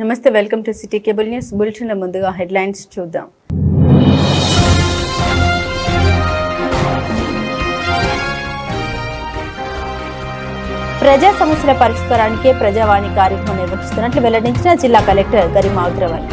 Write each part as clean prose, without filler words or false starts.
నమస్తే, welcome to city cable news bulletin. ముందుగా headlines చూద్దాం. ప్రజా సమస్యల పరిష్కారానికి ప్రజావాణి కార్యక్రమం నిర్వహిస్తున్నట్లు వెల్లడించిన జిల్లా కలెక్టర్ గరిమా అగ్రవాల్.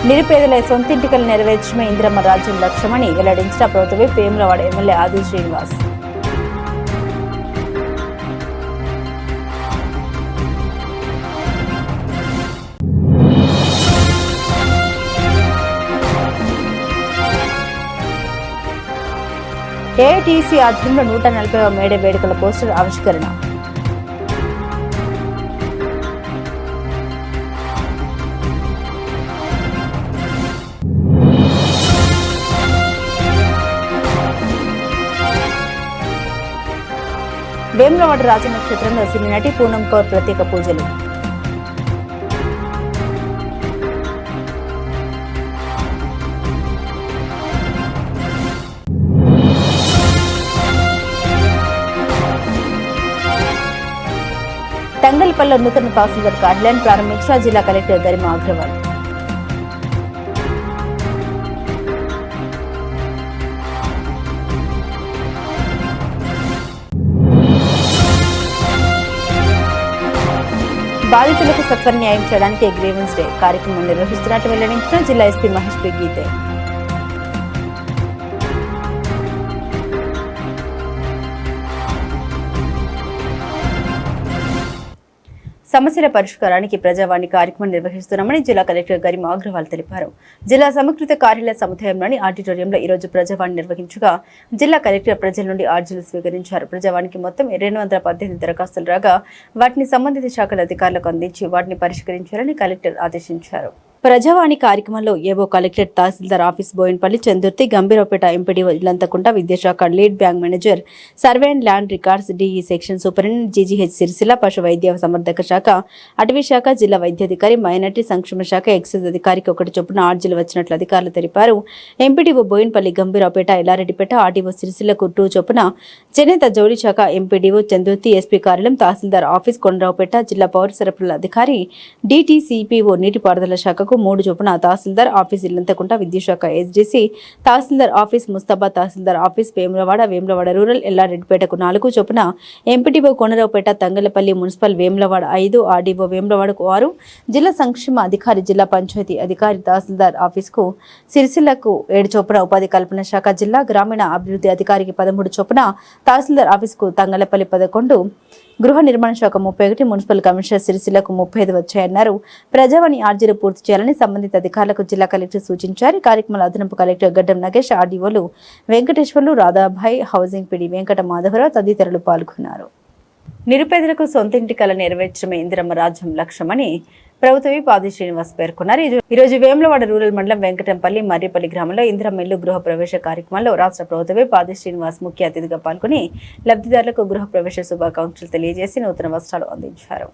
నిరుపేదల సొంతింటికలు నెరవేర్చడమే ఇందిరమ్మ రాజ్యం లక్ష్యమని వెల్లడించిన ప్రభుత్వ వేములవాడ ఎమ్మెల్యే ఆది శ్రీనివాస్. ఏఐటీసీ ఆధ్వర్యంలో 140వ మేడే వేడుకల పోస్టర్ ఆవిష్కరణ. వేములవాడ రాజనక్షత్రంలో సినీ నటి పూనం కౌర్ ప్రత్యేక పూజలు. తంగల్పల్లిలో నూతన తహసీల్దార్ కార్యాలయాన్ని ప్రారంభించిన జిల్లా కలెక్టర్ గరిమా అగ్రవాల్. బాధితులకు సత్వర న్యాయం చేయడానికి గ్రీవెన్స్ డే కార్యక్రమం నిర్వహిస్తున్నట్టు వెల్లడించిన జిల్లా ఎస్పీ మహేష్ పి గీతే. సమస్యల పరిష్కారానికి ప్రజావాణి కార్యక్రమం నిర్వహిస్తున్నామని జిల్లా కలెక్టర్ గరిమా అగ్రవాల్ తెలిపారు. జిల్లా సమకృత కార్యాలయ సముదాయంలోని ఆడిటోరియంలో ఈ రోజు ప్రజావాణి నిర్వహించగా జిల్లా కలెక్టర్ ప్రజల నుండి అర్జీలు స్వీకరించారు. ప్రజావాణికి మొత్తం 218 దరఖాస్తులు రాగా వాటిని సంబంధిత శాఖల అధికారులకు అందించి వాటిని పరిష్కరించాలని కలెక్టర్ ఆదేశించారు. ప్రజావాణి కార్యక్రమంలో ఏవో కలెక్టరేట్ తహసీల్దార్ ఆఫీస్ బోయిన్పల్లి, చందుర్తి, గంభీరావుపేట ఎంపీడీఓ ఇల్లంతకుంట, విద్యాశాఖ lead bank manager, survey and land records DE section superintendent, GGH Sircilla, పశు వైద్య సంవర్ధక శాఖ, అటవీ శాఖ, జిల్లా వైద్యాధికారి, మైనార్టీ సంక్షేమ శాఖ, ఎక్సైజ్ అధికారికి ఒకటి చొప్పున ఆర్జీలు వచ్చినట్లు అధికారులు తెలిపారు. ఎంపీడీఓ బోయిన్పల్లి, గంభీరావుపేట, ఎల్లారెడ్డిపేట, ఆర్డీఓ సిరిసిల్లకు 2 చొప్పున, చేనేత జౌళి శాఖ, ఎంపీడీఓ చందుర్తి, ఎస్పీ కార్యాలయం, తహసీల్దార్ ఆఫీస్ కొండరావుపేట, జిల్లా పౌర సరఫరాల అధికారి, డిటిసిపిఓ నీటిపారుదల శాఖ 3 చొప్పున, తహసీల్దార్ ఆఫీస్ ఇల్లంతకుంట, విద్యాశాఖ SDC, tahsildar office Mustabad, tahsildar office Vemulawada rural, ఎల్లారెడ్డిపేటకు 4 చొప్పున, MPTO Kondaraopet, Thangallapalli municipal, Vemulawada 5, RDO వేములవాడకు 6, జిల్లా సంక్షేమ అధికారి, జిల్లా పంచాయతీ అధికారి, తహసీల్దార్ ఆఫీస్కు సిరిసిల్లకు 7 చొప్పున, ఉపాధి కల్పన శాఖ, జిల్లా గ్రామీణ అభివృద్ధి అధికారికి 13 చొప్పున, తహసీల్దార్ ఆఫీస్కు తంగలపల్లి 11, గృహ నిర్మాణ శాఖ 31, మున్సిపల్ కమిషనర్ సిరిసిల్లకు 35 వచ్చాయన్నారు. ప్రజావాణి ఆర్జీలు పూర్తి చేయాలని సంబంధిత అధికారులకు జిల్లా కలెక్టర్ సూచించారు. కార్యక్రమంలో అదనపు కలెక్టర్ గడ్డం నగేష్, ఆర్డీఓలు వెంకటేశ్వర్లు, రాధాభాయ్, హౌసింగ్ పిడి వెంకట మాధవరావు తదితరులు పాల్గొన్నారు. నిరుపేదలకు సొంతింటి కల నెరవేర్చడమే ఇందిరమ్మ రాజ్యం లక్ష్యమని ప్రభుత్వ విప్ ఆది శ్రీనివాస్ పేర్కొన్నారు. ఈరోజు వేములవాడ రూరల్ మండలం వెంకటంపల్లి, మర్రిపల్లి గ్రామంలో ఇందిరమ్మ ఇల్లు గృహ ప్రవేశ కార్యక్రమంలో రాష్ట్ర ప్రభుత్వ విప్ ఆది శ్రీనివాస్ ముఖ్య అతిథిగా పాల్గొని లబ్ధిదారులకు గృహ ప్రవేశ శుభాకాంక్షలు తెలియజేసి నూతన వస్త్రాలు అందించారు.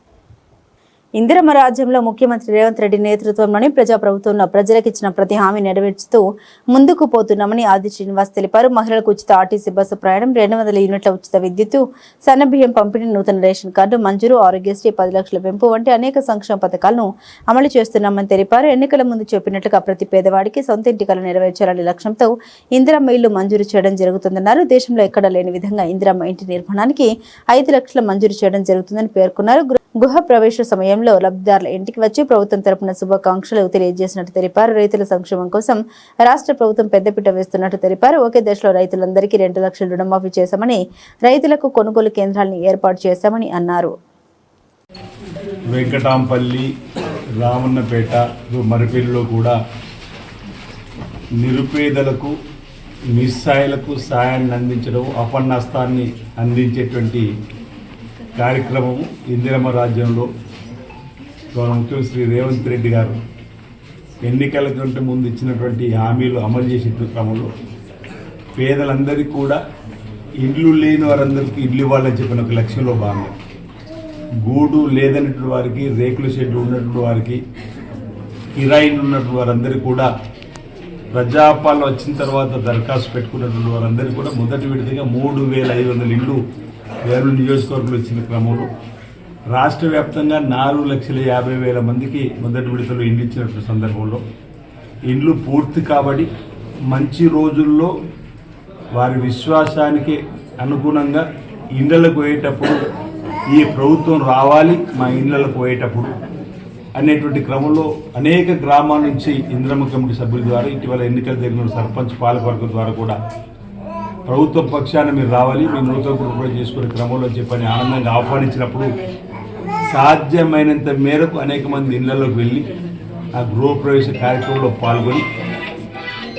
ఇందిరమ్మ రాజ్యంలో ముఖ్యమంత్రి రేవంత్ రెడ్డి నేతృత్వంలోని ప్రజాప్రభుత్వంలో ప్రజలకు ఇచ్చిన ప్రతి హామీ నెరవేర్చుతూ ముందుకు పోతున్నామని ఆది శ్రీనివాస్ తెలిపారు. మహిళలకు ఉచిత ఆర్టీసీ బస్సు ప్రయాణం, 200 యూనిట్ల ఉచిత విద్యుత్తు, సన్నబియ్యం పంపిణీ, నూతన రేషన్ కార్డు మంజూరు, ఆరోగ్యశ్రీ 10 లక్షల పెంపు వంటి అనేక సంక్షేమ పథకాలను అమలు చేస్తున్నామని తెలిపారు. ఎన్నికల ముందు చెప్పినట్లుగా ప్రతి పేదవాడికి సొంత ఇంటికలు నెరవేర్చాలనే లక్ష్యంతో ఇందిరమ్మ ఇల్లు మంజూరు చేయడం జరుగుతుందన్నారు. దేశంలో ఎక్కడా లేని విధంగా ఇందిరమ్మ ఇంటి నిర్మాణానికి 5 లక్షల మంజూరు చేయడం జరుగుతుందని పేర్కొన్నారు. గృహ ప్రవేశ సమయంలో లబ్ధిదారుల ఇంటికి వచ్చి ప్రభుత్వం తరపున శుభాకాంక్షలు తెలియజేసినట్టు తెలిపారు. రైతుల సంక్షేమం కోసం రాష్ట్ర ప్రభుత్వం పెద్దపీట వేస్తున్నట్టు తెలిపారు. ఒకే దశలో రైతులందరికీ 2 లక్షల రుణమాఫీ చేశామని, రైతులకు కొనుగోలు కేంద్రాలను ఏర్పాటు చేశామని అన్నారు. వెంకటాంపల్లి, రామన్నపేట, మరిపల్లిలో కూడా నిరుపేదలకు, నిస్సాయులకు సాయాన్ని అందించడం, అపన్నస్తాన్ని అందించేటువంటి కార్యక్రమము ఇందిరమ్మ రాజ్యంలో గౌరవ ముఖ్యమంత్రి శ్రీ రేవంత్ రెడ్డి గారు ఎన్నికల కంటే ముందు ఇచ్చినటువంటి హామీలు అమలు చేసే క్రమంలో పేదలందరికీ కూడా ఇల్లు లేని వారందరికీ ఇల్లు ఇవ్వాలని చెప్పిన ఒక లక్ష్యంలో భాగంగా గూడు లేదన్నటువంటి వారికి, రేకుల షెడ్లు ఉన్నటువంటి వారికి, కిరాయిలు ఉన్నటువంటి వారందరికీ కూడా ప్రజాపాలన వచ్చిన తర్వాత దరఖాస్తు పెట్టుకున్నటువంటి వారందరికీ కూడా మొదటి విడతగా 3,500 ఇళ్ళు వేరు నియోజకవర్గంలో ఇచ్చిన క్రమంలో రాష్ట్ర వ్యాప్తంగా 4,50,000 మందికి మొదటి విడతలో ఇండ్లు ఇచ్చినటువంటి సందర్భంలో ఇండ్లు పూర్తి కాబట్టి మంచి రోజుల్లో వారి విశ్వాసానికి అనుగుణంగా ఇండ్లకు పోయేటప్పుడు ఈ ప్రభుత్వం రావాలి మా ఇండ్లకు పోయేటప్పుడు అనేటువంటి క్రమంలో అనేక గ్రామాల నుంచి ఇంద్రమ్మ కమిటీ సభ్యుల ద్వారా ఇటీవల ఎన్నికలు జరిగిన సర్పంచ్ పాలకవర్గం ద్వారా కూడా ప్రభుత్వ పక్షాన మీరు రావాలి మీ నూతన కూడా చేసుకునే క్రమంలో చెప్పని ఆనందంగా ఆహ్వానించినప్పుడు సాధ్యమైనంత మేరకు అనేక మంది ఇళ్లలోకి వెళ్ళి ఆ గృహప్రవేశ కార్యక్రమంలో పాల్గొని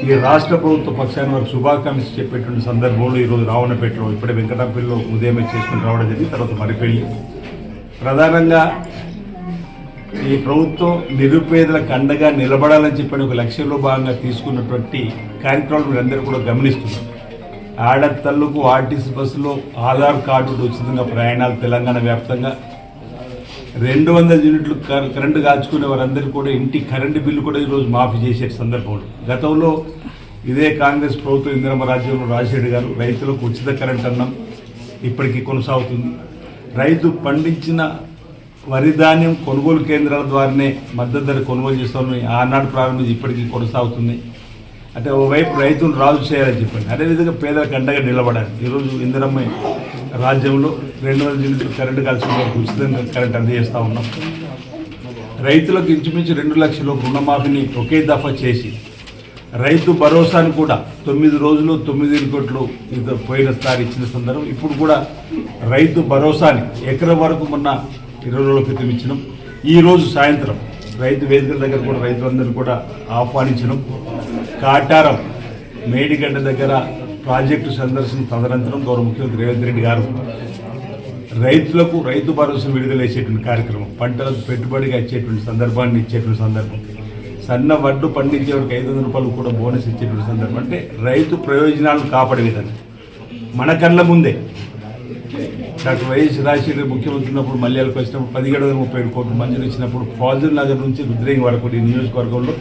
ఈ రాష్ట్ర ప్రభుత్వ పక్షాన్ని వారికి శుభాకాంక్షలు చెప్పేటువంటి సందర్భంలో ఈరోజు రావణపేటలో ఇప్పుడే వెంకటాపల్లిలో ఉదయమే చేసుకుని రావడం జరిగింది. తర్వాత మరిపెళ్ళి ప్రధానంగా ఈ ప్రభుత్వం నిరుపేదలకు అండగా నిలబడాలని చెప్పని ఒక లక్ష్యంలో భాగంగా తీసుకున్నటువంటి కార్యక్రమాలు మీరందరూ కూడా గమనిస్తున్నారు. ఆడతల్లుకు ఆర్టీసీ బస్సులో ఆధార్ కార్డు ఉచితంగా ప్రయాణాలు తెలంగాణ వ్యాప్తంగా 200 యూనిట్లు కరెంటు కాల్చుకునే వారందరూ కూడా ఇంటి కరెంటు బిల్లు కూడా ఈరోజు మాఫీ చేసే సందర్భంలో గతంలో ఇదే కాంగ్రెస్ ప్రభుత్వం ఇందిరమ్మ రాజ్యంలో రాజశేఖర్ గారు రైతులకు ఉచిత కరెంట్ అన్నం ఇప్పటికీ కొనసాగుతుంది. రైతు పండించిన వరి ధాన్యం కొనుగోలు కేంద్రాల ద్వారానే మద్దతు ధర కొనుగోలు చేస్తామని ఆనాడు ప్రారంభించి ఇప్పటికీ కొనసాగుతుంది. అంటే ఓవైపు రైతును రాజు చేయాలని చెప్పండి, అదేవిధంగా పేదలకు అండగా నిలబడాలి. ఈరోజు ఇందిరమ్మ రాజ్యంలో 200 యూనిట్లు కరెంటు కాల్చుకునే ఉచితంగా కరెంట్ అందజేస్తూ ఉన్నాం. రైతులకు ఇంచుమించు 2 లక్షల రుణమాఫీని ఒకే దఫా చేసి రైతు భరోసాను కూడా 9 రోజులు 9 కోట్లు పోయినసారి ఇచ్చిన సందర్భం. ఇప్పుడు కూడా రైతు భరోసాని ఎకరం వరకు మొన్న 20 రోజుల క్రితం ఇచ్చినాం. ఈరోజు సాయంత్రం రైతు వేదికల దగ్గర కూడా రైతులందరూ కూడా ఆహ్వానించడం. కాటారం మేడిగడ్డ దగ్గర ప్రాజెక్టు సందర్శన తదనంతరం గౌరవ ముఖ్యమంత్రి రేవంత్ రెడ్డి గారు రైతులకు రైతు భరోసా విడుదల చేసేటువంటి కార్యక్రమం, పంటలకు పెట్టుబడిగా ఇచ్చేటువంటి సందర్భాన్ని ఇచ్చేటువంటి సందర్భం, సన్న వడ్డు పండించే వారికి 500 రూపాయలు కూడా బోనస్ ఇచ్చేటువంటి సందర్భం. అంటే రైతు ప్రయోజనాలను కాపాడే విధంగా మన కళ్ళ ముందే డాక్టర్ వైఎస్ రాజశేఖర్ ముఖ్యమంత్రి ఉన్నప్పుడు మల్యాలకు వచ్చినప్పుడు 1737 కోట్లు మంజూరు ఇచ్చినప్పుడు ఫాజుల్ నగర్ నుంచి రుద్రేంగి వరకు ఈ నియోజకవర్గంలో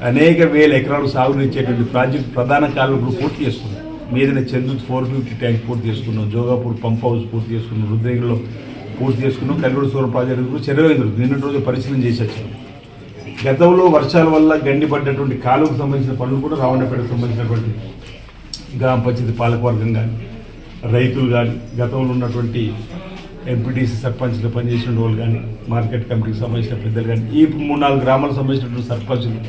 అనేక వేల ఎకరాలు సాగునిచ్చేటువంటి ప్రాజెక్టు ప్రధాన కాలువలు పూర్తి చేసుకున్నాం. మీదన చంద్రుత్ 450 ట్యాంక్ పూర్తి చేసుకున్నాం, జోగాపూర్ పంప్ హౌస్ పూర్తి చేసుకున్నాం, రుద్రేంగిలో పూర్తి చేసుకున్నాం, కల్లూరు సూర ప్రాజెక్టు చెరవేంద్రుడు నిన్నటి రోజు పరిశీలన చేసి వచ్చాం. గతంలో వర్షాల వల్ల గండిపడ్డటువంటి కాలువకు సంబంధించిన పనులు కూడా రావణపేటకు సంబంధించినటువంటి గ్రామ పంచాయతీ పాలకవర్గం కానీ రైతులు కానీ గతంలో ఉన్నటువంటి ఎంపీటీసీ సర్పంచ్లు పనిచేసిన వాళ్ళు కానీ మార్కెట్ కమిటీకి సంబంధించిన పెద్దలు కానీ ఈ 3-4 గ్రామాలకు సంబంధించినటువంటి సర్పంచులు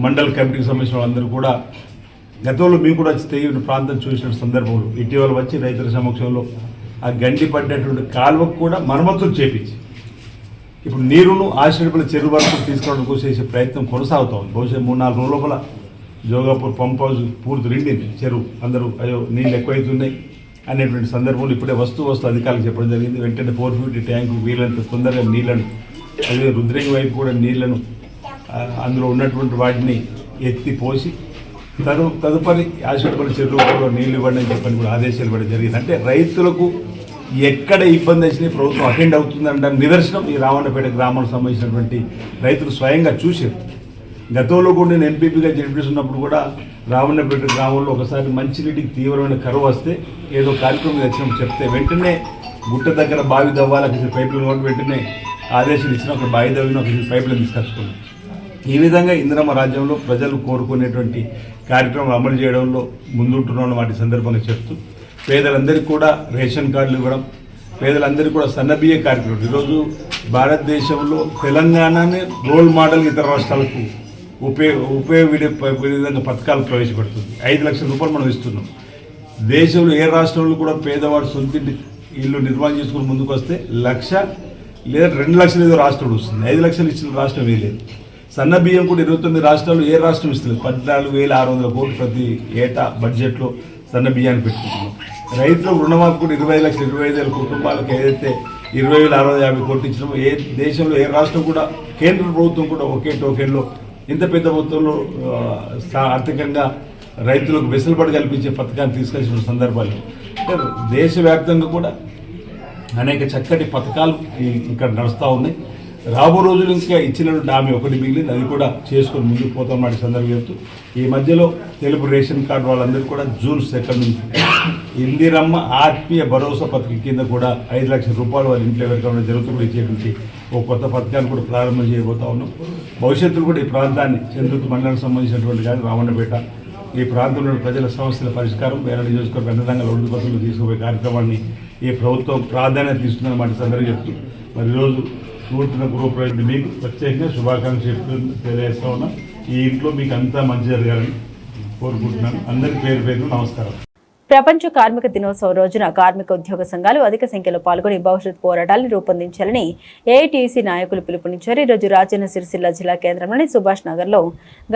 మండల కమిటీకి సంబంధించిన వాళ్ళందరూ కూడా గతంలో మేము కూడా వచ్చి తెగిన ప్రాంతం చూసిన సందర్భంలో ఇటీవల వచ్చి రైతుల సమక్షంలో ఆ గండి పడ్డటువంటి కాలువకు కూడా మరమ్మతులు చేపించి ఇప్పుడు నీరును ఆశ్రయపల్లి చెరువు వరకు తీసుకోవడం కోసం చేసే ప్రయత్నం కొనసాగుతూ ఉంది. బహుశా 3-4 రోజుల లోపల జోగాపూర్ పంప్ హౌస్ పూర్తి నిండింది చెరువు. అందరూ అయ్యో నీళ్ళు ఎక్కువైతున్నాయి అనేటువంటి సందర్భంలో ఇప్పుడే వస్తూ అధికారులకు చెప్పడం జరిగింది. వెంటనే 450 ట్యాంకు వీళ్ళంత తొందరగా నీళ్లను, అదే రుద్రేంగి వైపు కూడా నీళ్లను అందులో ఉన్నటువంటి వాటిని ఎత్తి పోసి తదుపరి ఆశ్రయపల్లి చెరువులో నీళ్లు ఇవ్వండి అని చెప్పని కూడా ఆదేశాలు ఇవ్వడం జరిగింది. అంటే రైతులకు ఎక్కడ ఇబ్బంది వచ్చినా ప్రభుత్వం అటెండ్ అవుతుందంటే నిదర్శనం ఈ రావణపేట గ్రామానికి సంబంధించినటువంటి రైతులు స్వయంగా చూశారు. గతంలో కూడా నేను ఎంపీపీగా జరిపిస్తున్నప్పుడు కూడా రావణపేట గ్రామంలో ఒకసారి మంచినీటికి తీవ్రమైన కరువు వస్తే ఏదో కార్యక్రమం వచ్చినప్పుడు చెప్తే వెంటనే గుట్ట దగ్గర బావి దవ్వాలకి పైపులు కూడా వెంటనే ఆదేశాలు ఇచ్చిన ఒక బావి దవ్విన ఒక పైపులను తీసుకొచ్చుకున్నాం. ఈ విధంగా ఇందిరమ్మ రాజ్యంలో ప్రజలు కోరుకునేటువంటి కార్యక్రమం అమలు చేయడంలో ముందుంటున్నాను వాటి సందర్భంగా చెప్తూ పేదలందరికీ కూడా రేషన్ కార్డులు ఇవ్వడం, పేదలందరికీ కూడా సన్నబియ్య కార్యక్రమం. ఈరోజు భారతదేశంలో తెలంగాణనే రోల్ మోడల్ ఇతర రాష్ట్రాలకు ఉపయోగపడే విధంగా పథకాలు ప్రవేశపెడుతుంది. 5 లక్షల రూపాయలు మనం ఇస్తున్నాం. దేశంలో ఏ రాష్ట్రంలో కూడా పేదవాడు సొంతింటి ఇల్లు నిర్మాణం చేసుకుని ముందుకు వస్తే 1 లక్ష లేదా 2 లక్షలు ఏదో రాష్ట్రంలో వస్తుంది. 5 లక్షలు ఇచ్చిన రాష్ట్రం ఏ లేదు. సన్న బియ్యం కూడా 29 రాష్ట్రాలు ఏ రాష్ట్రం ఇస్తుంది. 14,600 కోట్లు ప్రతి ఏటా బడ్జెట్లో సన్న బియ్యాన్ని పెట్టుకుంటున్నాం. రైతులకు రుణమాఫీ కూడా 25,25,000 కుటుంబాలకు ఏదైతే 20,650 కోట్లు ఇచ్చినామో ఏ దేశంలో ఏ రాష్ట్రం కూడా కేంద్ర ప్రభుత్వం కూడా ఒకే టోకెన్లో ఇంత పెద్ద మొత్తంలో ఆర్థికంగా రైతులకు వెసులుబాటు కల్పించే పథకాన్ని తీసుకొచ్చిన సందర్భాలు అంటే దేశవ్యాప్తంగా కూడా అనేక చక్కటి పథకాలు ఇక్కడ నడుస్తూ ఉన్నాయి. రాబో రోజులు ఇంకా ఇచ్చినటువంటి హామీ ఒకటి మిగిలింది, అది కూడా చేసుకొని ముందుకు పోతాం మాట సందర్భం చెప్తూ ఈ మధ్యలో తెలుగు రేషన్ కార్డు వాళ్ళందరూ కూడా జూన్ 2 నుంచి ఇందిరమ్మ ఆత్మీయ భరోసా పథకం కింద కూడా 5 లక్షల రూపాయలు వాళ్ళ ఇంట్లో ఎవరికైనా జరుగుతుంది ఇచ్చేటువంటి ఒక కొత్త పథకాన్ని కూడా ప్రారంభం చేయబోతా ఉన్నాం. భవిష్యత్తులో కూడా ఈ ప్రాంతాన్ని చంద్రుతి మండలానికి సంబంధించినటువంటి కానీ రావణపేట ఈ ప్రాంతంలో ప్రజల సమస్యల పరిష్కారం వేరే నియోజకవర్గ పెద్దదంగా రోడ్డు పథకంలో తీసుకుపోయే కార్యక్రమాన్ని ఈ ప్రభుత్వం ప్రాధాన్యత తీసుకుందని మాట సందర్భం చెప్తూ మరి ఈరోజు నూతన గృహప్రవేశం మీకు ప్రత్యేకంగా శుభాకాంక్షలు తెలియజేస్తా ఉన్నా. ఈ ఇంట్లో మీకు అంతా మంచి జరగాలని కోరుకుంటున్నాను. అందరికీ పేరు పేరు నమస్కారం. ప్రపంచ కార్మిక దినోత్సవం రోజున కార్మిక ఉద్యోగ సంఘాలు అధిక సంఖ్యలో పాల్గొని భవిష్యత్ పోరాటాలను రూపొందించాలని ఏఐటీయూసీ నాయకులు పిలుపునిచ్చారు. ఈరోజు రాజన్న సిరిసిల్ల జిల్లా కేంద్రంలోని సుభాష్ నగర్లో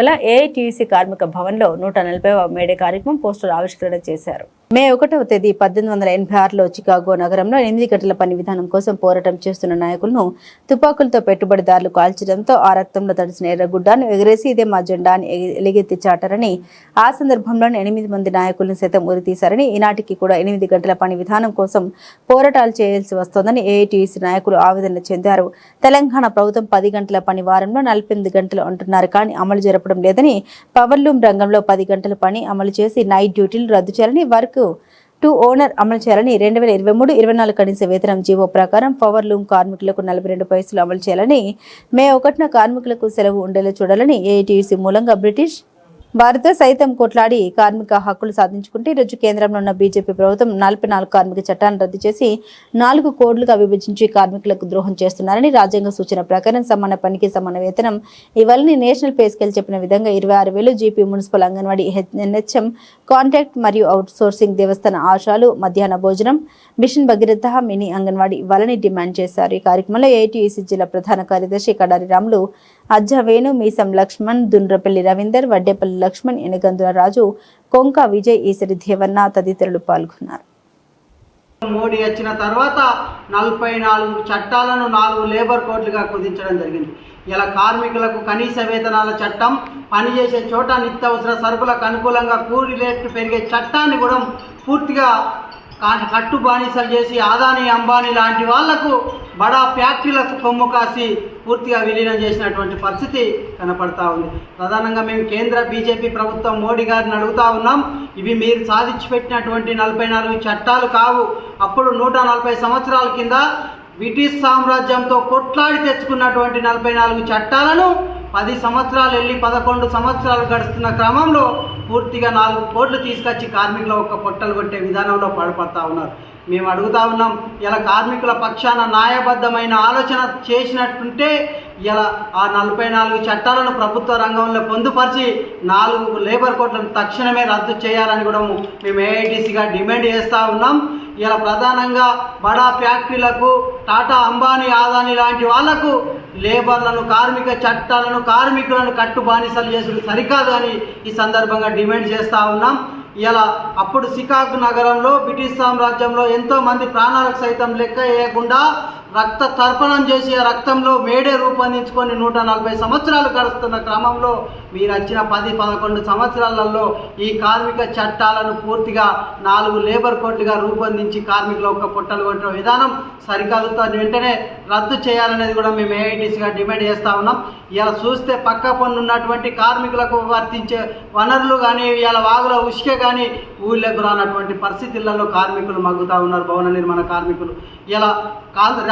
గల ఏఐటీయూసీ కార్మిక భవన్లో 140వ మేడే కార్యక్రమం పోస్టర్ ఆవిష్కరణ చేశారు. మే 1వ తేదీ 1886లో చికాగో నగరంలో 8 గంటల పని విధానం కోసం పోరాటం చేస్తున్న నాయకులను తుపాకులతో పెట్టుబడిదారులు కాల్చడంతో ఆ రక్తంలో తడిసిన ఎర్రగుడ్డాను ఎగరేసి ఇదే మా జెండాని ఎలుగెత్తి చాటారని, ఆ సందర్భంలోనే 8 మంది నాయకులను సైతం ఉరితీశారని, ఈనాటికి కూడా 8 గంటల పని విధానం కోసం పోరాటాలు చేయాల్సి వస్తోందని ఏఐటీయూసీ నాయకులు ఆవేదన చెందారు. తెలంగాణ ప్రభుత్వం 10 గంటల పని వారంలో 48 గంటలు అంటున్నారు కానీ అమలు జరపడం లేదని, పవర్లూమ్ రంగంలో 10 గంటల పని అమలు చేసి నైట్ డ్యూటీలు రద్దు చేయాలని, వర్క్ టు ఓనర్ అమలు చేయాలని, 2023-24 కనీస వేతనం జీవో ప్రకారం పవర్ లూమ్ కార్మికులకు 42 పైసలు అమలు చేయాలని, మే 1న కార్మికులకు సెలవు ఉండేలా చూడాలని ఏఐటీయూసీ మూలంగా బ్రిటిష్ భారత సైతం కొట్లాడి కార్మిక హక్కులు సాధించుకుంటే ఈరోజు కేంద్రంలో ఉన్న బీజేపీ ప్రభుత్వం 44 కార్మిక చట్టాలను రద్దు చేసి 4 కోడ్లుగా విభజించి కార్మికులకు ద్రోహం చేస్తున్నారని, రాజ్యాంగ సూచన ప్రకారం సమాన పనికి సమాన వేతనం ఇవ్వాలని నేషనల్ పే స్కేల్ చెప్పిన విధంగా 26,000 GP municipal anganwadi NHM contract మరియు అవుట్ సోర్సింగ్ దేవస్థాన ఆశాలు మధ్యాహ్న భోజనం మిషన్ భగీరథ మినీ అంగన్వాడీ ఇవ్వాలని డిమాండ్ చేశారు. ఈ కార్యక్రమంలో ఏఐటీయూసీ జిల్లా ప్రధాన కార్యదర్శి కడారి రాములు, అజ్జా వేణు, మీసం లక్ష్మణ్, దుండ్రపల్లి రవీందర్, వడ్డేపల్లి లక్ష్మణ్, ఎనగందుల రాజు, కొంక విజయ్, ఈసరి దేవన్న తదితరులు పాల్గొన్నారు. మోడీ వచ్చిన తర్వాత 44 చట్టాలను 4 లేబర్ కోడ్లుగా కుదించడం జరిగింది. ఇలా కార్మికులకు కనీస వేతనాల చట్టం, పనిచేసే చోట నిత్యావసర సరుకులకు అనుకూలంగా కూలీ రేట్లు పెరిగే చట్టాన్ని కూడా పూర్తిగా కట్టు బానిసలు చేసి అదానీ అంబానీ లాంటి వాళ్లకు బడా ఫ్యాక్టరీలకు కొమ్ము కాసి పూర్తిగా విలీనం చేసినటువంటి పరిస్థితి కనపడతా ఉంది. ప్రధానంగా మేము కేంద్ర బీజేపీ ప్రభుత్వం మోడీ గారిని అడుగుతా ఉన్నాం, ఇవి మీరు సాధించి పెట్టినటువంటి 44 చట్టాలు కావు. అప్పుడు 140 సంవత్సరాల కింద బ్రిటిష్ సామ్రాజ్యంతో కొట్లాడి తెచ్చుకున్నటువంటి 44 చట్టాలను 10 సంవత్సరాలు వెళ్ళి 11 సంవత్సరాలు గడుస్తున్న క్రమంలో పూర్తిగా 4 కోట్లు తీసుకొచ్చి కార్మికుల ఒక్క పొట్టలు కొట్టే విధానంలో పడిపోతా ఉన్నారు. మేము అడుగుతా ఉన్నాం, ఇలా కార్మికుల పక్షాన న్యాయబద్ధమైన ఆలోచన చేసినట్టుంటే ఇలా ఆ 44 చట్టాలను ప్రభుత్వ రంగంలో పొందుపరిచి 4 లేబర్ కోట్లను తక్షణమే రద్దు చేయాలని కూడా మేము ఏఐటీసీగా డిమాండ్ చేస్తూ ఉన్నాం. ఇలా ప్రధానంగా బడా ఫ్యాక్టరీలకు, టాటా అంబానీ అదానీ లాంటి వాళ్లకు లేబర్లను, కార్మిక చట్టాలను, కార్మికులను కట్టు బానిసలు చేసుడు సరికాదు అని ఈ సందర్భంగా డిమాండ్ చేస్తూ ఉన్నాం. ఇలా అప్పుడు చికాగో నగరంలో బ్రిటిష్ సామ్రాజ్యంలో ఎంతో మంది ప్రాణాలకు సైతం లెక్క వేయకుండా రక్త తర్పణం చేసి ఆ రక్తంలో మేడే రూపొందించుకొని 140 సంవత్సరాలు గడుస్తున్న క్రమంలో మీరు వచ్చిన 10-11 సంవత్సరాలలో ఈ కార్మిక చట్టాలను పూర్తిగా 4 లేబర్ కోడ్లుగా రూపొందించి కార్మికుల ఒక్క పొట్టలు కొట్టిన విధానం సరికాదు, వెంటనే రద్దు చేయాలనేది కూడా మేము ఏఐటీసీగా డిమాండ్ చేస్తూ ఉన్నాం. ఇలా చూస్తే పక్క పన్ను ఉన్నటువంటి కార్మికులకు వర్తించే వనరులు కానీ, ఇలా వాగుల ఉసుకే కానీ ఊళ్ళకు రానటువంటి పరిస్థితులలో కార్మికులు మగ్గుతూ ఉన్నారు, భవన నిర్మాణ కార్మికులు. ఇలా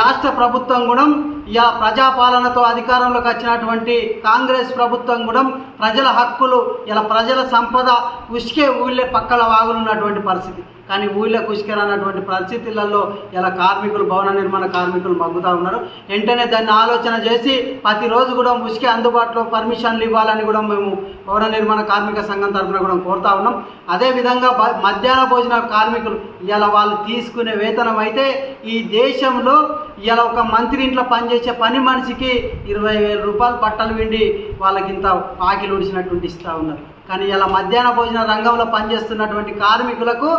రాష్ట్ర ప్రభుత్వం కూడా ఇలా ప్రజాపాలనతో అధికారంలోకి వచ్చినటువంటి కాంగ్రెస్ ప్రభుత్వం కూడా ప్రజల హక్కులు, ఇలా ప్రజల సంపద ఉసుకే ఊళ్ళే పక్కల వాగులు ఉన్నటువంటి పరిస్థితి. కానీ ఊళ్ళకు ఉసుకెరానటువంటి పరిస్థితులలో ఇలా కార్మికులు, భవన నిర్మాణ కార్మికులు మగ్గుతూ ఉన్నారు. వెంటనే దాన్ని ఆలోచన చేసి ప్రతిరోజు కూడా ఉసుకే అందుబాటులో పర్మిషన్లు ఇవ్వాలని కూడా మేము భవన నిర్మాణ కార్మిక సంఘం తరఫున కూడా కోరుతా ఉన్నాం. అదేవిధంగా మధ్యాహ్న భోజన కార్మికులు ఇలా వాళ్ళు తీసుకునే వేతనం అయితే ఈ దేశంలో ఇలా ఒక మంత్రి ఇంట్లో పనిచేసే పని మనిషికి 20,000 రూపాయలు బట్టలు విండి వాళ్ళకింత ఆకిలు ఉడిచినటువంటి ఇస్తూ ఉన్నారు. కానీ ఇలా మధ్యాహ్న భోజన రంగంలో పనిచేస్తున్నటువంటి కార్మికులకు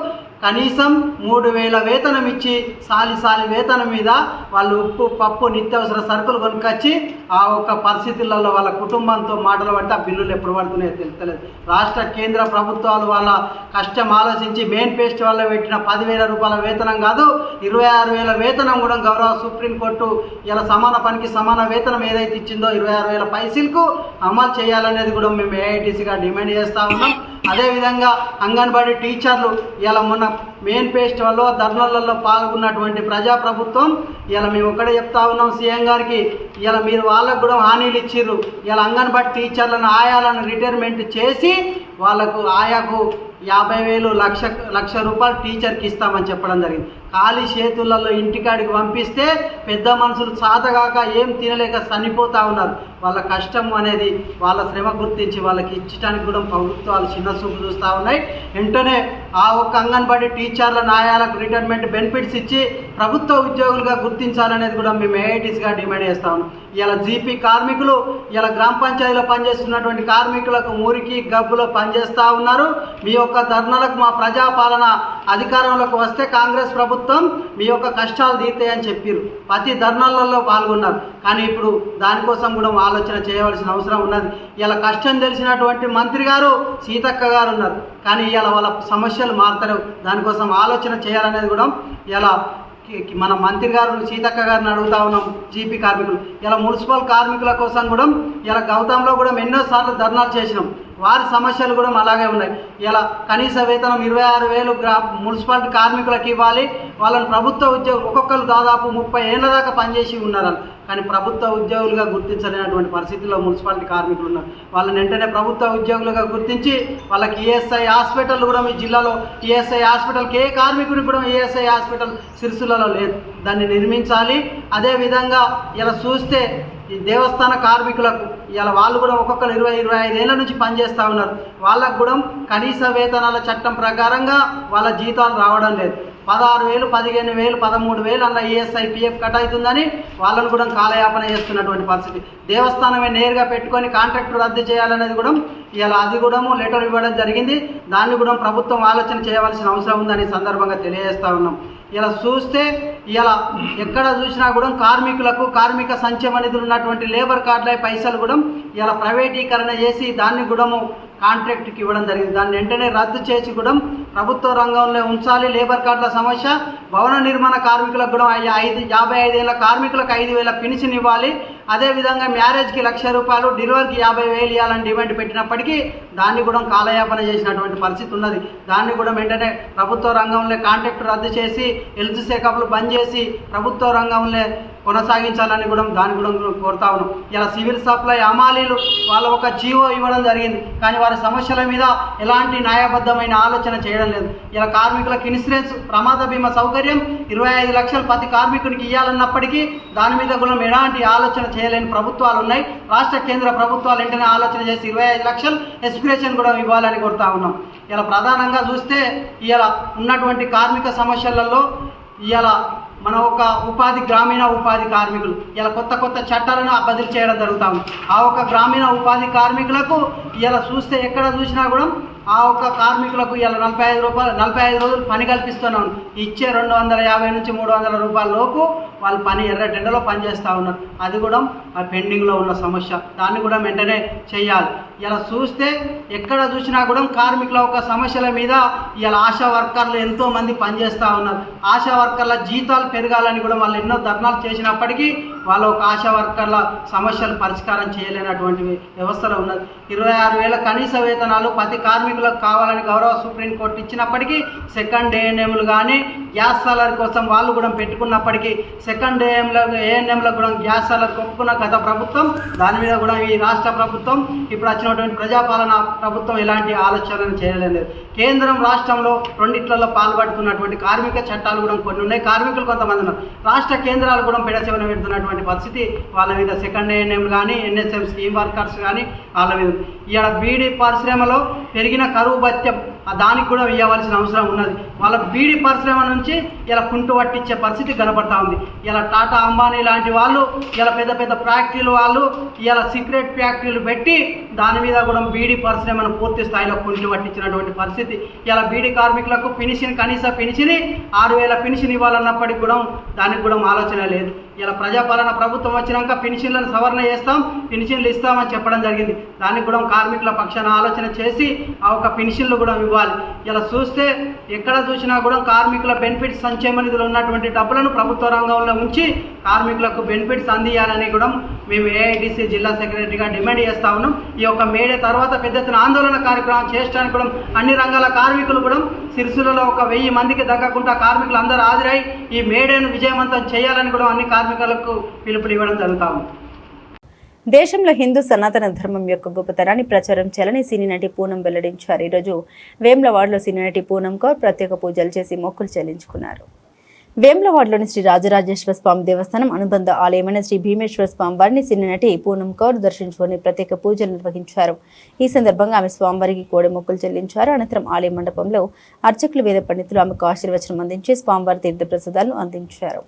కనీసం 3,000 వేతనం ఇచ్చి సాలి వేతనం మీద వాళ్ళు ఉప్పు పప్పు నిత్యావసర సరుకులు కొనుక్కొచ్చి ఆ ఒక్క పరిస్థితులలో వాళ్ళ కుటుంబంతో మాటలు పడితే ఆ బిల్లులు ఎప్పుడు పడుతున్నాయో తెలుస్తలేదు. రాష్ట్ర కేంద్ర ప్రభుత్వాలు వాళ్ళ కష్టం ఆలోచించి మెయిన్ పేస్ట్ వల్ల పెట్టిన 10,000 రూపాయల వేతనం కాదు 26,000 వేతనం కూడా గౌరవ సుప్రీంకోర్టు ఇలా సమాన పనికి సమాన వేతనం ఏదైతే ఇచ్చిందో 26,000 పైసలకు అమలు చేయాలనేది కూడా మేము ఏఐటీసీగా డిమాండ్ చేస్తూ ఉన్నాం. అదేవిధంగా అంగన్వాడీ టీచర్లు ఇలా మొన్న మెయిన్ ఫెస్టివల్లో ధర్నాలలో పాల్గొన్నటువంటి ప్రజాప్రభుత్వం ఇలా మేము ఒక్కడే చెప్తా ఉన్నాం సీఎం గారికి, ఇలా మీరు వాళ్ళకు కూడా హామీలు ఇచ్చిర్రు. ఇలా అంగన్వాడీ టీచర్లను ఆయాలను రిటైర్మెంట్ చేసి వాళ్ళకు ఆయాకు 50,000 లక్ష రూపాయలు టీచర్కి ఇస్తామని చెప్పడం జరిగింది. ఖాళీ చేతులలో ఇంటికాడికి పంపిస్తే పెద్ద మనుషులు చాతగాక ఏం తినలేక చనిపోతూ ఉన్నారు. వాళ్ళ కష్టం అనేది వాళ్ళ శ్రమ గుర్తించి వాళ్ళకి ఇచ్చడానికి కూడా ప్రభుత్వాలు చిన్న చూపు చూస్తూ ఉన్నాయి. వెంటనే ఆ ఒక్క అంగన్వాడీ టీచర్ల న్యాయాలకు రిటైర్మెంట్ బెనిఫిట్స్ ఇచ్చి ప్రభుత్వ ఉద్యోగులుగా గుర్తించాలనేది కూడా మేము ఏఐటీసీగా డిమాండ్ చేస్తా ఉన్నాం. ఇలా జీపీ కార్మికులు ఇలా గ్రామ పంచాయతీలో పనిచేస్తున్నటువంటి కార్మికులకు మురికి గబ్బులో పనిచేస్తూ ఉన్నారు. మీ యొక్క ధర్నాలకు మా ప్రజాపాలన అధికారంలోకి వస్తే కాంగ్రెస్ ప్రభుత్వం మీ యొక్క కష్టాలు తీర్తాయని చెప్పారు. ప్రతి ధర్నాలలో పాల్గొన్నారు. కానీ ఇప్పుడు దానికోసం కూడా ఆలోచన చేయవలసిన అవసరం ఉన్నది. ఇలా కష్టం తెలిసినటువంటి మంత్రి గారు సీతక్క గారు ఉన్నారు. కానీ ఇలా వాళ్ళ సమస్యలు మారుతారు. దానికోసం ఆలోచన చేయాలనేది కూడా ఇలా మన మంత్రి గారు సీతక్క గారిని అడుగుతా ఉన్నాం. జీపీ కార్మికులు ఇలా మున్సిపల్ కార్మికుల కోసం కూడా ఇలా గౌతంలో కూడా ఎన్నోసార్లు ధర్నాలు చేసినాం. వారి సమస్యలు కూడా అలాగే ఉన్నాయి. ఇలా కనీస వేతనం 26,000 మున్సిపాలిటీ కార్మికులకు ఇవ్వాలి. వాళ్ళని ప్రభుత్వ ఉద్యోగులు ఒక్కొక్కరు దాదాపు 30 ఏళ్ళ దాకా పనిచేసి ఉన్నారు. కానీ ప్రభుత్వ ఉద్యోగులుగా గుర్తించలేనటువంటి పరిస్థితుల్లో మున్సిపాలిటీ కార్మికులు ఉన్నారు. వాళ్ళని వెంటనే ప్రభుత్వ ఉద్యోగులుగా గుర్తించి వాళ్ళకి ఈఎస్ఐ హాస్పిటల్ కూడా మీ జిల్లాలో ఈఎస్ఐ హాస్పిటల్కి ఏ కార్మికుడికి కూడా ఈఎస్ఐ హాస్పిటల్ సిరిసిల్లలో లేదు. దాన్ని నిర్మించాలి. అదేవిధంగా ఇలా చూస్తే ఈ దేవస్థాన కార్మికులకు ఇలా వాళ్ళు కూడా ఒక్కొక్కరు 20-25 ఏళ్ళ నుంచి పనిచేస్తూ ఉన్నారు. వాళ్ళకు కూడా కనీస వేతనాల చట్టం ప్రకారంగా వాళ్ళ జీతాలు రావడం లేదు. 16,000, 15,000, 13,000 అన్న ఈఎస్ఐ పిఎఫ్ కట్ అవుతుందని వాళ్ళను కూడా కాలయాపన చేస్తున్నటువంటి పరిస్థితి. దేవస్థానమే నేరుగా పెట్టుకొని కాంట్రాక్ట్ రద్దు చేయాలనేది కూడా ఇలా అది కూడా లెటర్ ఇవ్వడం జరిగింది. దాన్ని కూడా ప్రభుత్వం ఆలోచన చేయవలసిన అవసరం ఉందని సందర్భంగా తెలియజేస్తూ ఉన్నాం. ఇలా చూస్తే ఇలా ఎక్కడ చూసినా కూడా కార్మికులకు కార్మిక సంక్షేమ నిధులు ఉన్నటువంటి లేబర్ కార్డుల పైసలు కూడా ఇలా ప్రైవేటీకరణ చేసి దాన్ని కూడా కాంట్రాక్ట్కి ఇవ్వడం జరిగింది. దాన్ని వెంటనే రద్దు చేసి కూడా ప్రభుత్వ రంగంలో ఉంచాలి. లేబర్ కార్డుల సమస్య భవన నిర్మాణ కార్మికులకు కూడా 55 ఏళ్ళ కార్మికులకు 5,000 పెన్షన్ ఇవ్వాలి. అదేవిధంగా మ్యారేజ్కి 1,00,000 రూపాయలు, డెలివరీకి 50,000 ఇవ్వాలని డిమాండ్ పెట్టినప్పటికీ దాన్ని కూడా కాలయాపన చేసినటువంటి పరిస్థితి ఉన్నది. దాన్ని కూడా వెంటనే ప్రభుత్వ రంగంలో కాంట్రాక్ట్ రద్దు చేసి హెల్త్ చెకప్లు బంద్ చేసి ప్రభుత్వ రంగంలో కొనసాగించాలని కూడా దాన్ని కూడా కోరుతా ఉన్నాం. ఇలా సివిల్ సప్లై అమాలీలు వాళ్ళ ఒక జీవో ఇవ్వడం జరిగింది. కానీ వారి సమస్యల మీద ఎలాంటి న్యాయబద్ధమైన ఆలోచన చేయడం లేదు. ఇలా కార్మికులకు ఇన్సూరెన్స్ ప్రమాద బీమా సౌకర్యం 25 లక్షలు ప్రతి కార్మికుడికి ఇవ్వాలన్నప్పటికీ దాని మీద కూడా ఎలాంటి ఆలోచన చేయలేని ప్రభుత్వాలు ఉన్నాయి. రాష్ట్ర కేంద్ర ప్రభుత్వాలు వెంటనే ఆలోచన చేసి 25 లక్షలు ఎక్స్ప్రెషన్ కూడా ఇవ్వాలని కోరుతా ఉన్నాం. ఇలా ప్రధానంగా చూస్తే ఇలా ఉన్నటువంటి కార్మిక సమస్యలలో ఇలా మన ఒక గ్రామీణ ఉపాధి కార్మికులు ఇలా కొత్త చట్టాలను బదిలీ చేయడం జరుగుతాము. ఆ ఒక గ్రామీణ ఉపాధి కార్మికులకు ఇలా చూస్తే ఎక్కడ చూసినా కూడా ఆ ఒక్క కార్మికులకు ఇలా 45 రోజులు పని కల్పిస్తున్నాం. ఇచ్చే 250 నుంచి 300 రూపాయల లోపు వాళ్ళు పని ఎర్రటెండలో పనిచేస్తూ ఉన్నారు. అది కూడా పెండింగ్లో ఉన్న సమస్య. దాన్ని కూడా వెంటనే చేయాలి. ఇలా చూస్తే ఎక్కడ చూసినా కూడా కార్మికుల ఒక సమస్యల మీద ఇలా ఆశా వర్కర్లు ఎంతోమంది పనిచేస్తూ ఉన్నారు. ఆశా వర్కర్ల జీతాలు పెరగాలని కూడా వాళ్ళు ఎన్నో ధర్నాలు చేసినప్పటికీ వాళ్ళ ఒక ఆశా వర్కర్ల సమస్యలు పరిష్కారం చేయలేనటువంటి వ్యవస్థలో ఉన్నది. 26,000 కనీస వేతనాలు ప్రతి కార్మికులకు కావాలని గౌరవ సుప్రీంకోర్టు ఇచ్చినప్పటికీ సెకండ్ ఏఎన్ఎంలు కానీ గ్యాస్ సాలరీ కోసం వాళ్ళు కూడా పెట్టుకున్నప్పటికీ సెకండ్ ఏఎన్ఎంలో కూడా గ్యాస్ సాలరీ ఒప్పుకున్న గత ప్రభుత్వం దాని మీద కూడా ఈ రాష్ట్ర ప్రభుత్వం ఇప్పుడు వచ్చినటువంటి ప్రజాపాలన ప్రభుత్వం ఎలాంటి ఆలోచనలు చేయలేదు. కేంద్రం రాష్ట్రంలో రెండిట్లలో పాల్పడుతున్నటువంటి కార్మిక చట్టాలు కూడా కొన్ని ఉన్నాయి. కార్మికులు కొంతమంది ఉన్నారు. రాష్ట్ర కేంద్రాలు కూడా పెడచెవిన పెడుతున్నటువంటి పరిస్థితి వాళ్ళ మీద సెకండ్ ఏఎన్ఎం కానీ ఎన్ఎస్ఎం స్కీమ్ వర్కర్స్ కానీ వాళ్ళ మీద. ఇక్కడ బీడీ పరిశ్రమలో పెరిగిన కరువు భత్యం దానికి కూడా ఇవ్వవలసిన అవసరం ఉన్నది. వాళ్ళ బీడీ పరిశ్రమ నుంచి ఇలా కుంటు పట్టించే పరిస్థితి కనపడతా ఉంది. ఇలా టాటా అంబానీ లాంటి వాళ్ళు ఇలా పెద్ద పెద్ద ఫ్యాక్టరీలు వాళ్ళు ఇలా సీక్రెట్ ఫ్యాక్టరీలు పెట్టి దాని మీద కూడా బీడీ పరిశ్రమను పూర్తి స్థాయిలో కుంటు పట్టించినటువంటి పరిస్థితి. ఇలా బీడీ కార్మికులకు పెన్షన్ కనీస పెన్షన్ 6,000 పెన్షన్ ఇవ్వాలన్నప్పటికీ కూడా దానికి కూడా ఆలోచన లేదు. ఇలా ప్రజాపాలన ప్రభుత్వం వచ్చినాక పెన్షన్లను సవరణ చేస్తాం, పెన్షన్లు ఇస్తామని చెప్పడం జరిగింది. దానికి కూడా కార్మికుల పక్షాన ఆలోచన చేసి ఆ ఒక పెన్షన్లు కూడా ఇవ్వాలి. ఇలా చూస్తే ఎక్కడ చూసినా కూడా కార్మికుల బెనిఫిట్స్ సంక్షేమ నిధులు ఉన్నటువంటి డబ్బులను ప్రభుత్వ రంగంలో ఉంచి కార్మికులకు బెనిఫిట్స్ అందియాలని కూడా మేము ఏఐటీసీ జిల్లా సెక్రటరీగా డిమాండ్ చేస్తా ఉన్నాం. ఈ యొక్క మేడే తర్వాత పెద్ద ఎత్తున ఆందోళన కార్యక్రమం చేయడానికి కూడా అన్ని రంగాల కార్మికులు కూడా సిరిసిల్లలో ఒక 1000 మందికి తగ్గకుండా కార్మికులు అందరూ హాజరై ఈ మేడేను విజయవంతం చేయాలని కూడా అన్ని కార్మికులకు పిలుపులు ఇవ్వడం జరుగుతా ఉంది. దేశంలో హిందూ సనాతన ధర్మం యొక్క గొప్పతనాన్ని ప్రచారం చేయాలని సినీ నటి పూనం వెల్లడించారు. ఈరోజు వేములవాడలో సినీ నటి పూనం కౌర్ ప్రత్యేక పూజలు చేసి మొక్కులు చెల్లించుకున్నారు. వేములవాడలోని శ్రీ రాజరాజేశ్వర స్వామి దేవస్థానం అనుబంధ ఆలయమైన శ్రీ భీమేశ్వర స్వామి వారిని సినీ నటి పూనం కౌర్ దర్శించుకుని ప్రత్యేక పూజలు నిర్వహించారు. ఈ సందర్భంగా ఆమె స్వామివారికి కోడి మొక్కులు చెల్లించారు. అనంతరం ఆలయ మండపంలో అర్చకులు వేద పండితులు ఆమెకు ఆశీర్వచనం అందించి స్వామివారి తీర్థ ప్రసాదాలను అందించారు.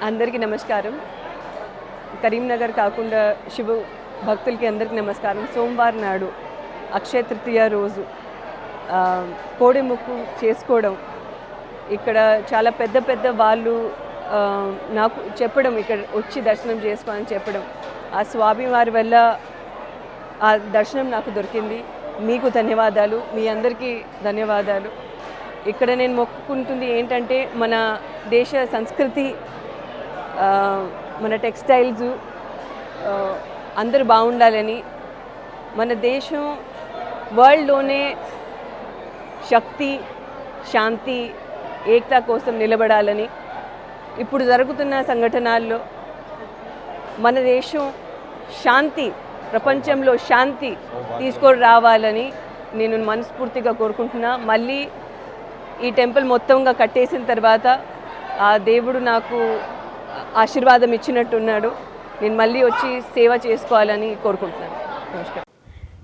అందరికీ నమస్కారం. కరీంనగర్ కాకుండా శివ భక్తులకి అందరికీ నమస్కారం. సోమవారం నాడు అక్షయ తృతీయ రోజు కోడి ముక్కు చేసుకోవడం, ఇక్కడ చాలా పెద్ద పెద్ద వాళ్ళు నాకు చెప్పడం, ఇక్కడ వచ్చి దర్శనం చేసుకోవాలని చెప్పడం, ఆ స్వామివారి వల్ల ఆ దర్శనం నాకు దొరికింది. మీకు ధన్యవాదాలు, మీ అందరికీ ధన్యవాదాలు. ఇక్కడ నేను మొక్కుకుంటుంది ఏంటంటే మన దేశ సంస్కృతి, మన టెక్స్టైల్స్ అందరూ బాగుండాలని, మన దేశం వరల్డ్లోనే శక్తి, శాంతి, ఏకత కోసం నిలబడాలని, ఇప్పుడు జరుగుతున్న సంఘటనల్లో మన దేశం శాంతి, ప్రపంచంలో శాంతి తీసుకొని రావాలని నేను మనస్ఫూర్తిగా కోరుకుంటున్నా. మళ్ళీ ఈ టెంపుల్ మొత్తంగా కట్టేసిన తర్వాత ఆ దేవుడు నాకు ఆశీర్వాదం ఇచ్చినట్టున్నాడు. నేను మళ్ళీ వచ్చి సేవ చేసుకోవాలని కోరుకుంటున్నాను. నమస్కారం.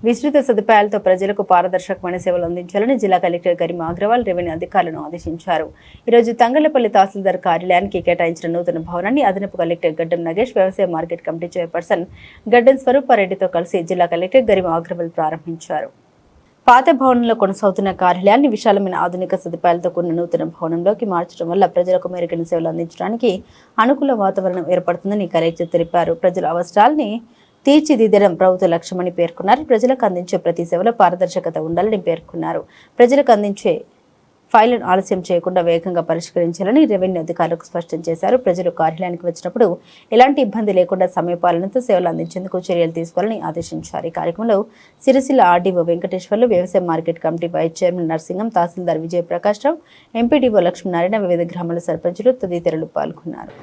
విస్తృత సదుపాయాలతో ప్రజలకు పారదర్శకమైన సేవలు అందించాలని జిల్లా కలెక్టర్ గరిమా అగ్రవాల్ రెవెన్యూ అధికారులను ఆదేశించారు. ఈరోజు తంగళ్లపల్లి తహసీల్దార్ కార్యాలయానికి కేటాయించిన నూతన భవనాన్ని అదనపు కలెక్టర్ గడ్డం నగేష్, వ్యవసాయ మార్కెట్ కమిటీ చైర్పర్సన్ గడ్డం స్వరూపారెడ్డితో కలిసి జిల్లా కలెక్టర్ గరిమా అగ్రవాల్ ప్రారంభించారు. పాత భవనంలో కొనసాగుతున్న కార్యాలయాన్ని విశాలమైన ఆధునిక సదుపాయాలతో కూడిన నూతన భవనంలోకి మార్చడం వల్ల ప్రజలకు మెరుగైన సేవలు అందించడానికి అనుకూల వాతావరణం ఏర్పడుతుందని కలెక్టర్ తెలిపారు. ప్రజల అవసరాల్ని తీర్చిదిద్దడం ప్రభుత్వ లక్ష్యమని పేర్కొన్నారు. ప్రజలకు అందించే ప్రతి సేవలో పారదర్శకత ఉండాలని పేర్కొన్నారు. ప్రజలకు అందించే ఫైళ్లను ఆలస్యం చేయకుండా వేగంగా పరిష్కరించాలని రెవెన్యూ అధికారులకు స్పష్టం చేశారు. ప్రజలు కార్యాలయానికి వచ్చినప్పుడు ఎలాంటి ఇబ్బంది లేకుండా సమయపాలనతో సేవలు అందించేందుకు చర్యలు తీసుకోవాలని ఆదేశించారు. ఈ కార్యక్రమంలో సిరిసిల్ల ఆర్డీఓ వెంకటేశ్వర్లు, వ్యవసాయ market committee vice chairman Narsingam, తహసీల్దార్ విజయప్రకాష్ రావు, ఎంపీడీఓ లక్ష్మీనారాయణ, వివిధ గ్రామాల సర్పంచులు తదితరులు పాల్గొన్నారు.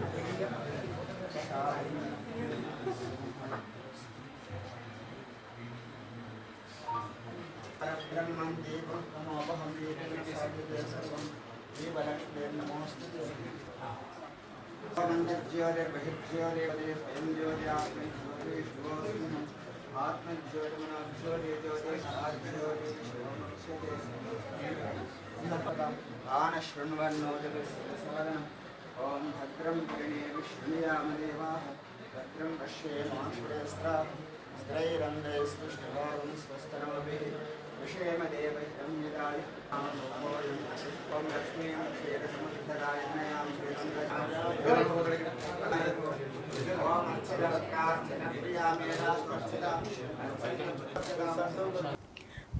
ఓం భద్రం విష్ణుయామదేవాః భద్రం పశ్యేమాశ్వరస్త్రాః స్థైరంగైస్తుష్టివారం స్వస్తనోభిః విషేమదేవైతం యదాయ ఓం లక్ష్మీం క్షీరసముద్ధరాయ నయాం ఓం అర్చితవక్కార్చన ప్రియామేధాస్వర్చిత.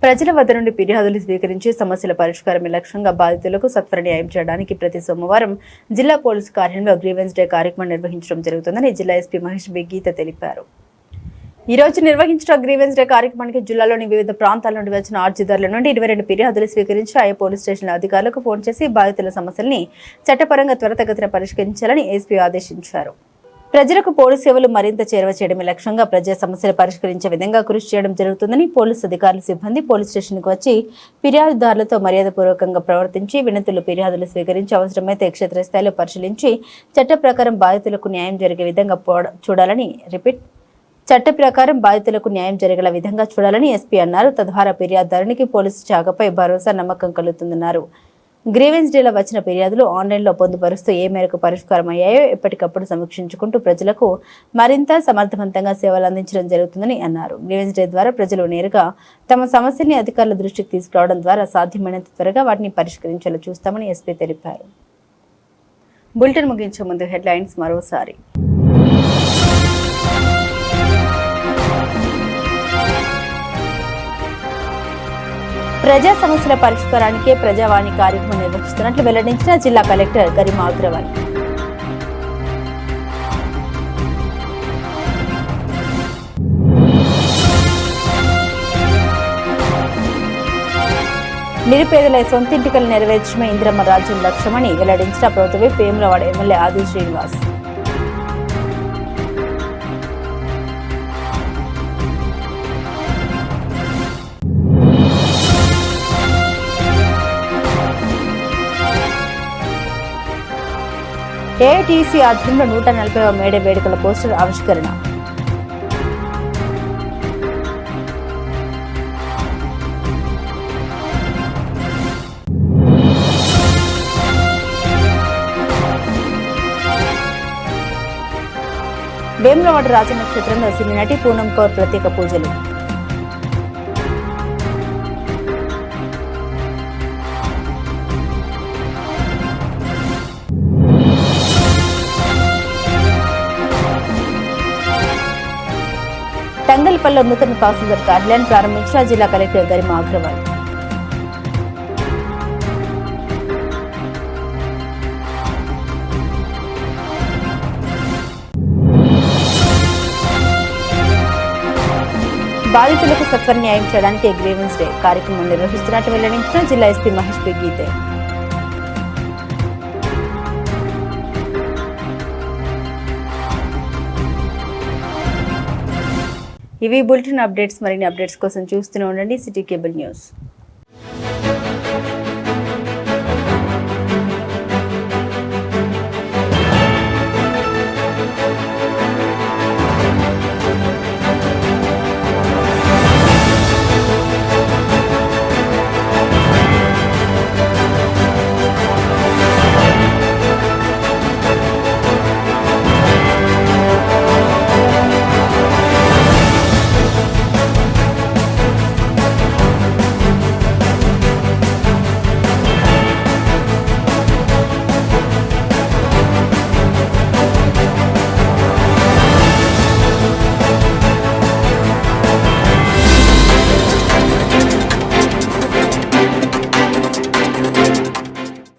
ప్రజల వద్ద నుండి ఫిర్యాదులు స్వీకరించి సమస్యల పరిష్కారమే లక్ష్యంగా బాధితులకు సత్వర న్యాయం చేయడానికి ప్రతి సోమవారం జిల్లా పోలీసు కార్యాలయంలో గ్రీవెన్స్ డే కార్యక్రమం నిర్వహించడం జరుగుతుందని జిల్లా ఎస్పీ మహేష్ బి గీత తెలిపారు. ఈ రోజు నిర్వహించిన గ్రీవెన్స్ డే కార్యక్రమానికి జిల్లాలోని వివిధ ప్రాంతాల నుండి వచ్చిన అర్జీదారుల నుండి 22 ఫిర్యాదులు స్వీకరించి ఆయా పోలీస్ స్టేషన్ల అధికారులకు ఫోన్ చేసి బాధితుల సమస్యల్ని చట్టపరంగా త్వరితగతిన పరిష్కరించాలని ఎస్పీ ఆదేశించారు. ప్రజలకు పోలీసు సేవలు మరింత చేరువ చేయడమే లక్ష్యంగా ప్రజా సమస్యలు పరిష్కరించే విధంగా కృషి చేయడం జరుగుతుందని పోలీసు అధికారులు, సిబ్బంది పోలీస్ స్టేషన్కు వచ్చి ఫిర్యాదుదారులతో మర్యాదపూర్వకంగా ప్రవర్తించి వినతులు, ఫిర్యాదులు స్వీకరించి అవసరమైతే క్షేత్రస్థాయిలో పరిశీలించి చట్ట ప్రకారం బాధితులకు న్యాయం జరిగే విధంగా జరిగేలా విధంగా చూడాలని ఎస్పీ అన్నారు. తద్వారా ఫిర్యాదుదారునికి పోలీసు శాఖపై భరోసా, నమ్మకం కలుగుతుందన్నారు. గ్రీవెన్స్ డేలో వచ్చిన ఫిర్యాదులు ఆన్లైన్లో పొందుపరుస్తూ ఏ మేరకు పరిష్కారం అయ్యాయో ఎప్పటికప్పుడు సమీక్షించుకుంటూ ప్రజలకు మరింత సమర్థవంతంగా సేవలు అందించడం జరుగుతుందని అన్నారు. గ్రీవెన్స్ డే ద్వారా ప్రజలు నేరుగా తమ సమస్యల్ని అధికారుల దృష్టికి తీసుకురావడం ద్వారా సాధ్యమైనంత త్వరగా వాటిని పరిష్కరించేలా చూస్తామని ఎస్పీ తెలిపారు. బులెటిన్ ముగించే ముందు హెడ్లైన్స్ మరోసారి. ప్రజా సమస్యల పరిష్కారానికే ప్రజావాణి కార్యక్రమం నిర్వహిస్తున్నట్లు వెల్లడించిన జిల్లా కలెక్టర్ గరిమా అగ్రవాల్. నిరుపేదల సొంతింటికలు నెరవేర్చడమే ఇందిరమ్మ రాజ్యం లక్ష్యమని వెల్లడించిన ప్రభుత్వ వేములవాడ ఎమ్మెల్యే ఆది శ్రీనివాస్. ఏఐటీసీ ఆధ్వర్యంలో 140వ మేడే వేడుకల పోస్టర్ ఆవిష్కరణ. వేములవాడ రాజనక్షత్రంలో సినీ నటి పూనం కౌర్ ప్రత్యేక పూజలు. తంగల్పల్లిలో నూతన తహసీల్దార్ కార్యాలయాన్ని ప్రారంభించిన జిల్లా కలెక్టర్ గరిమా అగ్రవాల్. బాధితులకు సత్వర న్యాయం చేయడానికి గ్రీవెన్స్ డే కార్యక్రమం నిర్వహిస్తున్నట్టు వెల్లడించిన జిల్లా ఎస్పీ మహేష్ బి గీతే. ఇవి బులెటిన్ అప్డేట్స్. మరిన్ని అప్డేట్స్ కోసం చూస్తూనే ఉండండి సిటీ కేబుల్ న్యూస్.